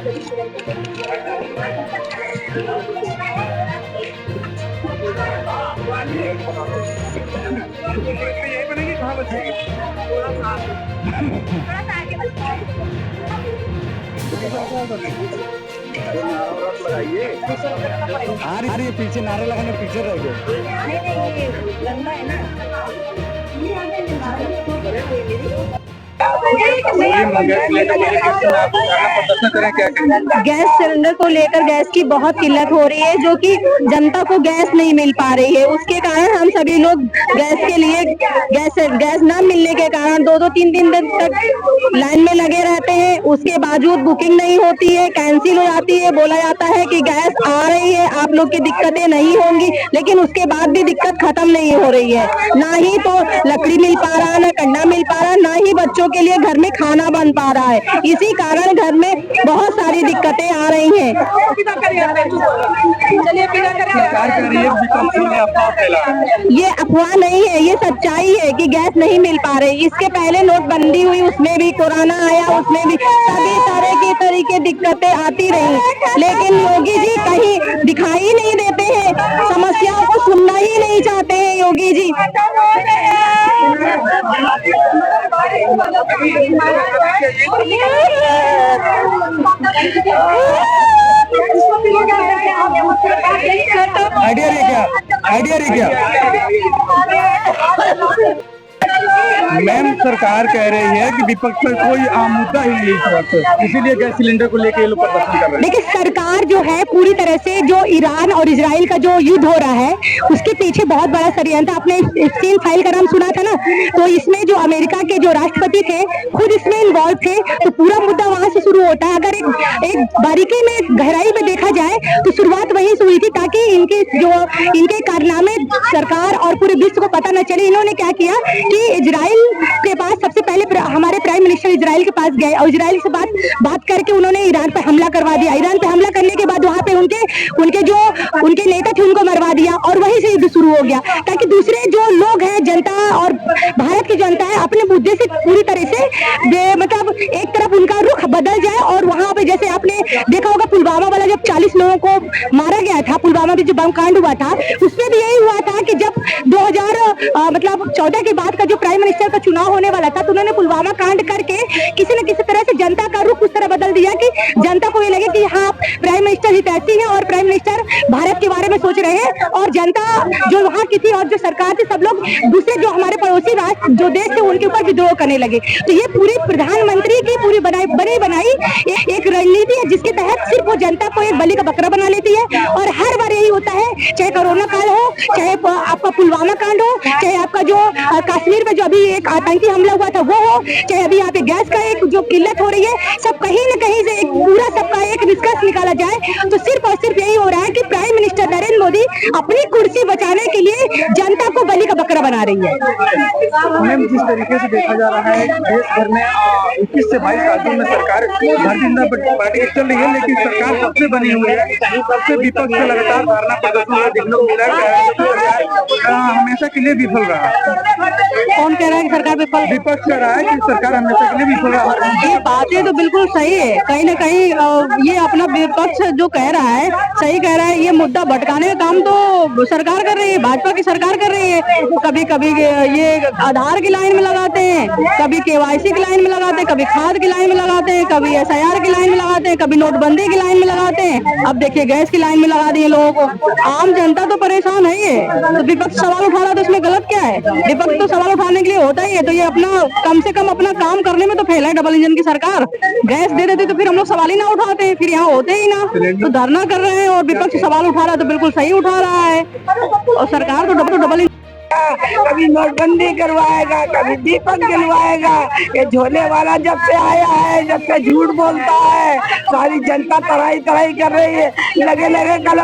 यही बनेगी, कहाँ बचेगी? थोड़ा सा आगे ये पीछे नारे लगाने पीछे रह गए। लंबा है ना। गैस सिलेंडर को लेकर गैस की बहुत किल्लत हो रही है, जो कि जनता को गैस नहीं मिल पा रही है। उसके कारण हम सभी लोग गैस के लिए गैस न मिलने के कारण 2-2 3-3 दिन तक लाइन में लगे रहते हैं। उसके बावजूद बुकिंग नहीं होती है, कैंसिल हो जाती है। बोला जाता है कि गैस आ रही है, आप लोग की दिक्कतें नहीं होंगी, लेकिन उसके बाद भी दिक्कत खत्म नहीं हो रही है। ना ही तो लकड़ी मिल पा रहा, ना कंडा मिल पा रहा, ना ही बच्चों के लिए घर में खाना बन पा रहा है। इसी कारण घर में बहुत सारी दिक्कतें आ रही हैं। ये अफवाह नहीं है, ये सच्चाई है कि गैस नहीं मिल पा रही। इसके पहले नोटबंदी हुई, उसमें भी कोरोना आया, उसमें भी सभी तरह की दिक्कतें आती रही, लेकिन योगी जी कहीं दिखाई नहीं देते हैं, समस्याओं को सुनना ही नहीं चाहते हैं योगी जी। आइडिया रही क्या? मैम, सरकार कह रही है कि विपक्ष पर कोई आम मुद्दा ही नहीं इस वक्त, इसीलिए गैस सिलेंडर को लेकर ये लोग प्रदर्शन कर रहे हैं। देखिए, सरकार जो है पूरी तरह से जो ईरान और इजराइल का जो युद्ध हो रहा है, उसके पीछे बहुत बड़ा षड्यंत्र। आपने एप्स्टीन फाइल का नाम सुना था ना, तो इसमें जो अमेरिका के जो राष्ट्रपति थे खुद इसमें इन्वॉल्व थे, तो पूरा मुद्दा वहां से शुरू होता है। अगर एक बारीकी में गहराई में देखा जाए तो शुरुआत वहीं से हुई थी, ताकि इनके कारनामे सरकार और पूरे विश्व को पता न चले। इन्होंने क्या किया कि इजराइल के पास सबसे पहले हमारे प्राइम मिनिस्टर इजराइल के पास गए और इजराइल से बात करके उन्होंने ईरान पे हमला करवा दिया। ईरान पे हमला करने के बाद वहां पे उनके नेता थे उनको मरवा दिया, और वहीं से युद्ध शुरू हो गया, ताकि दूसरे जो लोग हैं, जनता और भारत की जनता है, अपने मुद्दे से पूरी तरह से मतलब एक तरफ उनका रुख बदल जाए। और वहां पे जैसे आपने देखा होगा पुलवामा वाला, जब 40 लोगों को मारा गया था, पुलवामा में जो बम कांड हुआ था, उसमें भी यही हुआ था कि जब 2014 के बाद का जो प्राइम मिनिस्टर का चुनाव होने वाला था, तो उन्होंने पुलवामा कांड करके किसी न किसी तरह से जनता का रुख उस तरह बदल दिया कि जनता को ये लगे कि हाँ, प्राइम मिनिस्टर हितैषी है और प्राइम मिनिस्टर भारत के बारे में सोच रहे हैं। और जनता जो वहाँ की थी और जो सरकार थी, सब लोग दूसरे जो हमारे पड़ोसी राष्ट्र जो देश थे उनके ऊपर विद्रोह करने लगे। तो ये पूरी प्रधानमंत्री की पूरी बनी बनाई एक रणनीति है, जिसके तहत सिर्फ वो जनता को एक बलि का बकरा बना लेती है। और हर बार यही होता है, चाहे कोरोना काल हो, चाहे आपका पुलवामा कांड हो, चाहे आपका जो कश्मीर में जो अभी एक आतंकी हमला हुआ था वो हो, चाहे अभी यहाँ पे गैस का एक जो किल्लत हो रही है, सब कहीं न कहीं से एक पूरा सबका एक निष्कर्ष निकाला जाए तो सिर्फ और सिर्फ यही हो रहा है कि प्राइम मिनिस्टर नरेंद्र मोदी अपनी कुर्सी बचाने के लिए जनता को बलि का बकरा बना रही है। मैम, जिस तरीके से देखा जा रहा है, देश भर में 21 से 22 राज्यों में सरकार भारतीय जनता पार्टी चल रही है, लेकिन सरकार सबसे बनी हुई है, सबसे विपक्ष से लगातार धरना प्रदर्शन देखने को मिला है, हमेशा के लिए विफल रहा। कौन कह रहा है कि सरकार विपक्ष कह रहा है कि सरकार हमेशा के लिए विफल रहा। ये बातें तो बिल्कुल सही है, कहीं न कहीं ये अपना विपक्ष जो कह रहा है सही कह रहा है। ये मुद्दा भटकाने का काम तो सरकार कर रही है, भाजपा की सरकार कर रही है। कभी कभी ये आधार की लाइन में लगाते हैं, कभी KYC की लाइन में लगाते हैं, कभी खाद की लाइन में लगाते हैं, कभी SIR की लाइन में लगाते हैं, कभी नोटबंदी की लाइन में लगाते हैं। अब देखिए गैस की लाइन में लगा दिए लोगों को। आम जनता तो परेशान है ही है, तो विपक्ष सवाल उठा रहा है तो इसमें गलत क्या है? विपक्ष तो सवाल उठाने के लिए होता ही है, तो ये अपना कम से कम अपना काम करने में तो फेल है डबल इंजन की सरकार। गैस दे देती तो फिर हम लोग सवाल ही ना उठाते, फिर यहाँ होते ही ना। तो धरना कर रहे हैं और विपक्ष सवाल उठा रहा है, तो बिल्कुल सही उठा रहा है। और सरकार तो डबल कभी नोटबंदी करवाएगा, कभी दीपक गिलवाएगा। ये झोले वाला जब से आया है, जब से झूठ बोलता है, सारी जनता तराई कर रही है। लगे कल